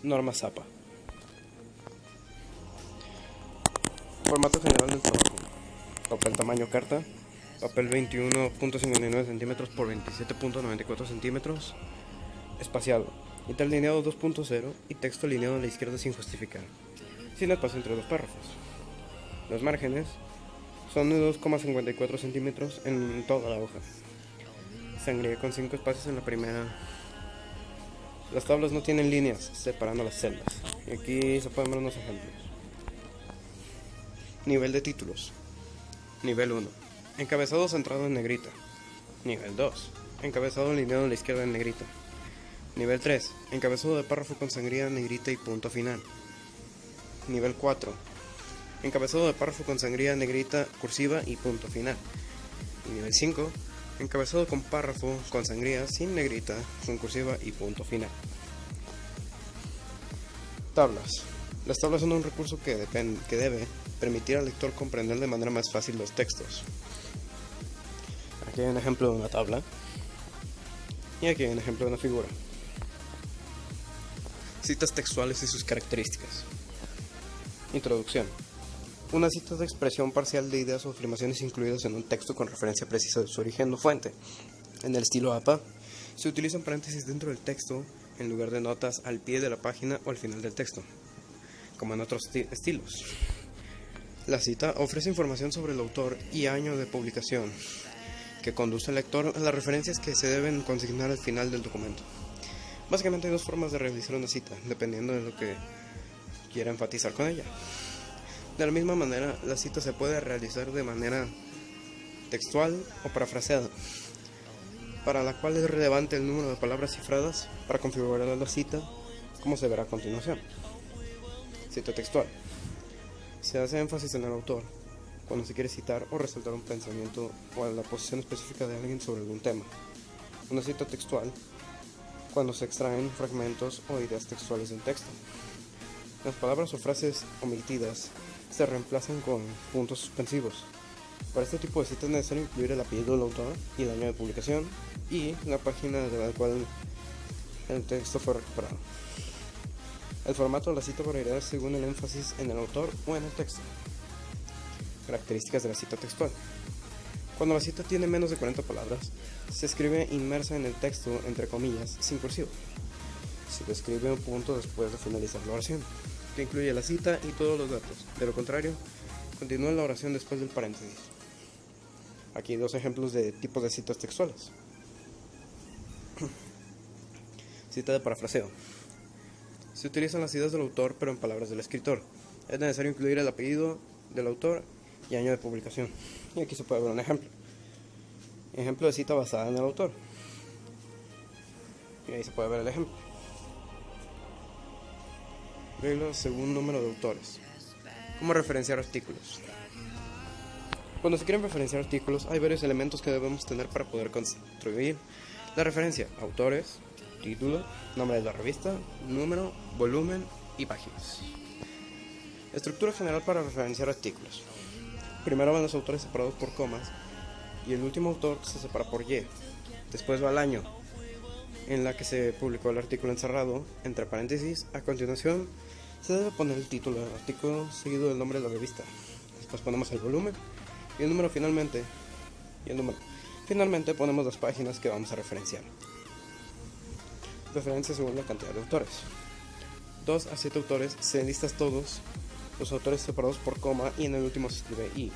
Normas APA. Formato general del trabajo. Papel tamaño carta. Papel 21.59 centímetros por 27.94 centímetros. Espaciado. Interlineado 2.0 y texto alineado a la izquierda sin justificar, sin espacio entre dos párrafos. Los márgenes son de 2,54 centímetros en toda la hoja. Sangría con 5 espacios en la primera. Las tablas no tienen líneas separando las celdas. Y aquí se pueden ver unos ejemplos. Nivel de títulos. Nivel 1. Encabezado centrado en negrita. Nivel 2. Encabezado alineado a la izquierda en negrita. Nivel 3. Encabezado de párrafo con sangría negrita y punto final. Nivel 4. Encabezado de párrafo con sangría negrita cursiva y punto final. Y nivel 5. Encabezado con párrafo con sangría sin negrita, con cursiva y punto final. Tablas. Las tablas son un recurso que debe permitir al lector comprender de manera más fácil los textos. Aquí hay un ejemplo de una tabla. Y aquí hay un ejemplo de una figura. Citas textuales y sus características. Introducción. Una cita de expresión parcial de ideas o afirmaciones incluidas en un texto con referencia precisa de su origen o fuente. En el estilo APA, se utilizan paréntesis dentro del texto en lugar de notas al pie de la página o al final del texto, como en otros estilos. La cita ofrece información sobre el autor y año de publicación, que conduce al lector a las referencias que se deben consignar al final del documento. Básicamente hay dos formas de realizar una cita, dependiendo de lo que quiera enfatizar con ella. De la misma manera, la cita se puede realizar de manera textual o parafraseada, para la cual es relevante el número de palabras cifradas para configurar la cita, como se verá a continuación. Cita textual. Se hace énfasis en el autor cuando se quiere citar o resaltar un pensamiento o la posición específica de alguien sobre algún tema. Una cita textual cuando se extraen fragmentos o ideas textuales del texto. Las palabras o frases omitidas se reemplazan con puntos suspensivos. Para este tipo de citas es necesario incluir el apellido del autor y el año de publicación y la página de la cual el texto fue recuperado. El formato de la cita variará según el énfasis en el autor o en el texto. Características de la cita textual. Cuando la cita tiene menos de 40 palabras, se escribe inmersa en el texto, entre comillas, sin cursiva. Se describe un punto después de finalizar la oración, que incluye la cita y todos los datos. De lo contrario, continúa la oración después del paréntesis. Aquí dos ejemplos de tipos de citas textuales. Cita de parafraseo. Se utilizan las ideas del autor, pero en palabras del escritor. Es necesario incluir el apellido del autor y año de publicación. Y aquí se puede ver un ejemplo. Ejemplo de cita basada en el autor. Y ahí se puede ver el ejemplo. Reglas según número de autores. ¿Cómo referenciar artículos? Cuando se quieren referenciar artículos, hay varios elementos que debemos tener para poder construir la referencia: autores, título, nombre de la revista, número, volumen y páginas. Estructura general para referenciar artículos. Primero van los autores separados por comas y el último autor se separa por Y. Después va el año en la que se publicó el artículo encerrado entre paréntesis. A continuación se debe poner el título del artículo seguido del nombre de la revista. Después ponemos el volumen y el número finalmente. Finalmente ponemos las páginas que vamos a referenciar. Referencia según la cantidad de autores. 2 a 7 autores se enlistan todos los autores separados por coma y en el último se escribe I.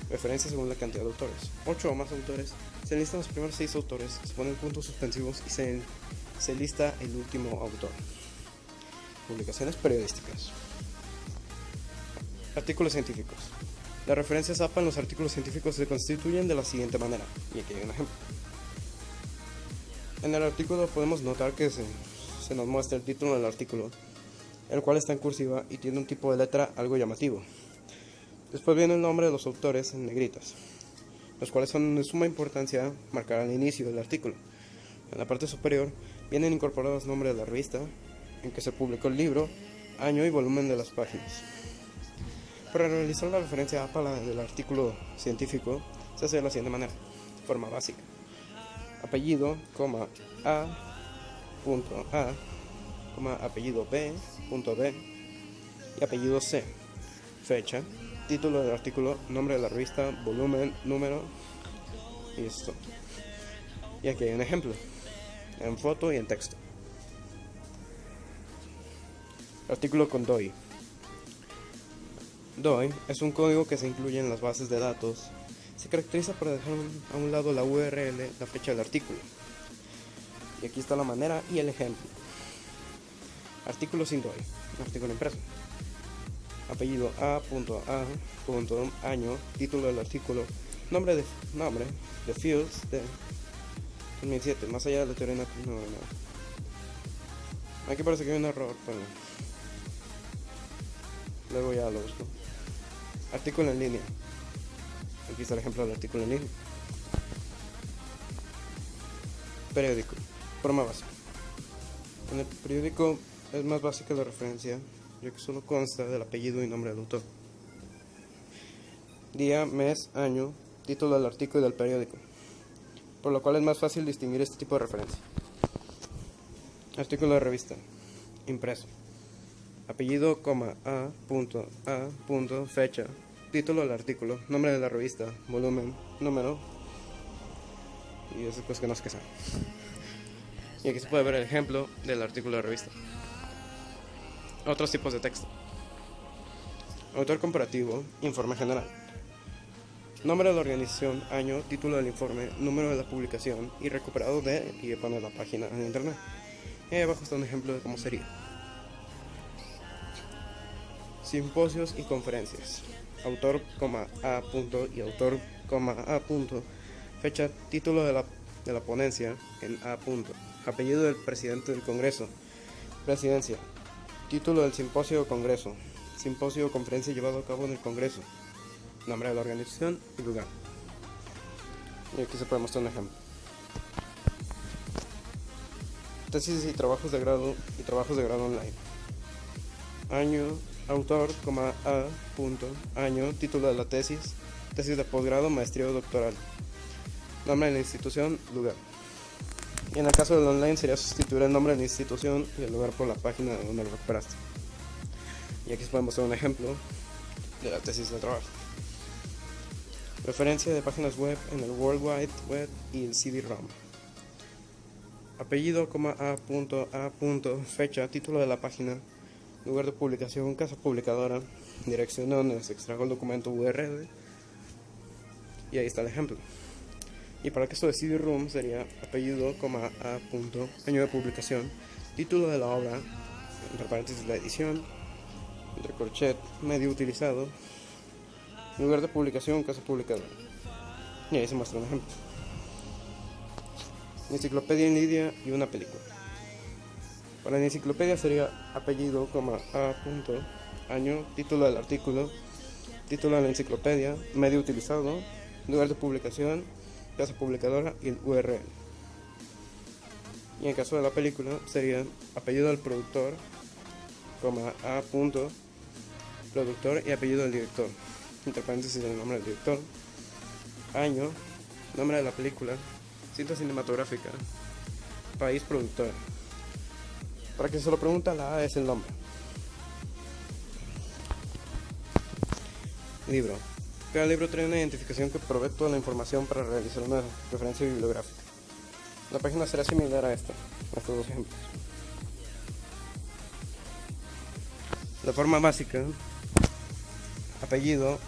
Referencia según la cantidad de autores. 8 o más autores se enlistan los primeros 6 autores, se ponen puntos suspensivos y se lista el último autor. Publicaciones periodísticas. Artículos científicos. Las referencias APA en los artículos científicos se constituyen de la siguiente manera. Y aquí hay un ejemplo. En el artículo podemos notar que se nos muestra el título del artículo, el cual está en cursiva y tiene un tipo de letra algo llamativo. Después viene el nombre de los autores en negritas, los cuales son de suma importancia marcar al inicio del artículo. En la parte superior vienen incorporados nombres de la revista en que se publicó el libro, año y volumen de las páginas. Para realizar la referencia APA del artículo científico se hace de la siguiente manera: forma básica: apellido, coma, A, punto A, apellido B, punto B y apellido C. Fecha, título del artículo, nombre de la revista, volumen, número y esto. Y aquí hay un ejemplo, en foto y en texto. Artículo con DOI. DOI es un código que se incluye en las bases de datos. Se caracteriza por dejar a un lado la URL, la fecha del artículo. Y aquí está la manera y el ejemplo. Artículo sin DOI, artículo impreso. Apellido A, año, título del artículo, nombre de fields de 2007, más allá de la teoría no. Aquí parece que hay un error, pero luego ya lo busco. Artículo en línea. Aquí está el ejemplo del artículo en línea. Periódico. Forma básica. En el periódico es más básica la referencia, ya que solo consta del apellido y nombre del autor. Día, mes, año, título del artículo y del periódico, por lo cual es más fácil distinguir este tipo de referencia. Artículo de revista. Impreso. Apellido, fecha, título del artículo, nombre de la revista, volumen, número y esas cosas que no sé qué son. Y aquí se puede ver el ejemplo del artículo de revista. Otros tipos de texto. Autor comparativo, informe general. Nombre de la organización, año, título del informe, número de la publicación y recuperado de y pone la página en internet. Y ahí abajo está un ejemplo de cómo sería. Simposios y conferencias. Autor, A. y autor, A. Fecha, título de la ponencia en A. Apellido del presidente del Congreso. Presidencia. Título del simposio o congreso. Simposio o conferencia llevado a cabo en el Congreso. Nombre de la organización y lugar. Y aquí se puede mostrar un ejemplo. Tesis y trabajos de grado online. Año, autor, A. Año, título de la tesis de posgrado, maestría o doctoral. Nombre de la institución, lugar. Y en el caso del online sería sustituir el nombre de la institución y el lugar por la página de donde lo recuperaste. Y aquí se puede mostrar un ejemplo de la tesis de trabajo. Referencia de páginas web en el World Wide Web y el CD-ROM. Apellido, A. Fecha, título de la página, lugar de publicación, casa publicadora, dirección donde se extrajo el documento URL. Y ahí está el ejemplo. Y para que esto de CD-ROM sería apellido, A. Año de publicación, título de la obra, entre paréntesis la edición, entre corchet, medio utilizado, lugar de publicación, casa publicadora. Y ahí se muestra un ejemplo. Enciclopedia en línea y una película. Para la enciclopedia sería apellido, A. Año, título del artículo, título de la enciclopedia, medio utilizado, lugar de publicación, casa publicadora y el URL. Y en el caso de la película sería apellido del productor, A. Productor y apellido del director, entre paréntesis el nombre del director, año, nombre de la película, cinta cinematográfica, país productor. Para que se lo pregunta, la A es el nombre. Libro. Cada libro trae una identificación que provee toda la información para realizar una referencia bibliográfica. La página será similar a estos dos ejemplos. La forma básica: apellido,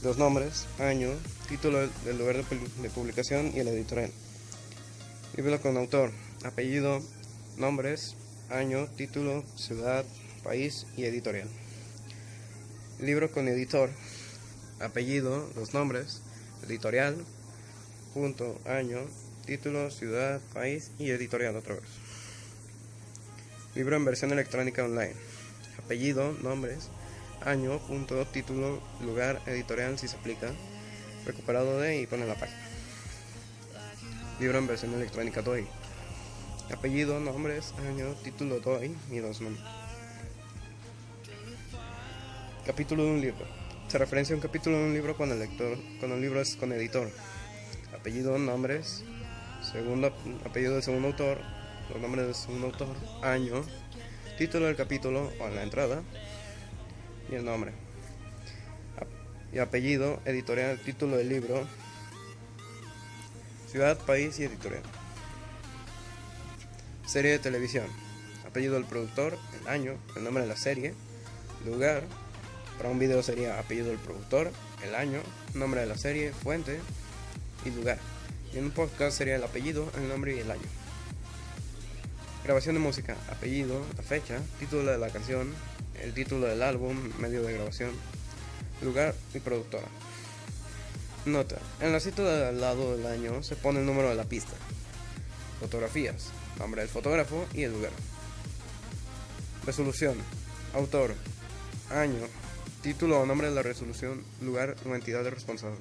los nombres, año, título del lugar de publicación y el editorial. Libro con autor, apellido, nombres, año, título, ciudad, país y editorial. Libro con editor, apellido, los nombres, editorial, punto, año, título, ciudad, país y editorial otra vez. Libro en versión electrónica online, apellido, nombres, año, punto, título, lugar, editorial si se aplica, recuperado de y pone la página. Libro en versión electrónica DOI, apellido, nombres, año, título, DOI y los nombres. Capítulo de un libro. Se referencia a un capítulo de un libro cuando el libro es con editor. Apellido, nombres, apellido del segundo autor, los nombres del segundo autor, año, título del capítulo o en la entrada y el nombre. Y apellido, editorial, título del libro, ciudad, país y editorial. Serie de televisión, apellido del productor, el año, el nombre de la serie, lugar. Para un video sería apellido del productor, el año, nombre de la serie, fuente y lugar. Y en un podcast sería el apellido, el nombre y el año. Grabación de música, apellido, la fecha, título de la canción, el título del álbum, medio de grabación, lugar y productora. Nota, en la cita de al lado del año se pone el número de la pista. Fotografías, nombre del fotógrafo y el lugar. Resolución, autor, año, título o nombre de la resolución, lugar o entidad responsable.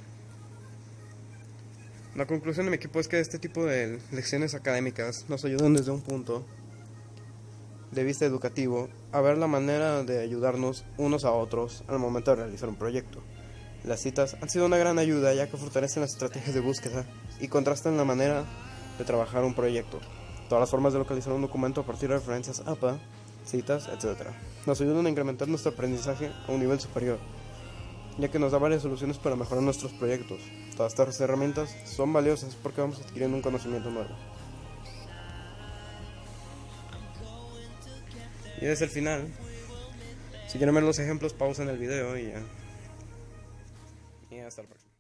La conclusión de mi equipo es que este tipo de lecciones académicas nos ayudan desde un punto de vista educativo a ver la manera de ayudarnos unos a otros al momento de realizar un proyecto. Las citas han sido una gran ayuda ya que fortalecen las estrategias de búsqueda y contrastan la manera de trabajar un proyecto. Todas las formas de localizar un documento a partir de referencias APA, citas, etc. nos ayudan a incrementar nuestro aprendizaje a un nivel superior, ya que nos da varias soluciones para mejorar nuestros proyectos. Todas estas herramientas son valiosas porque vamos adquiriendo un conocimiento nuevo. Y desde el final, si quieren ver los ejemplos, pausen el video y ya. Y hasta el próximo.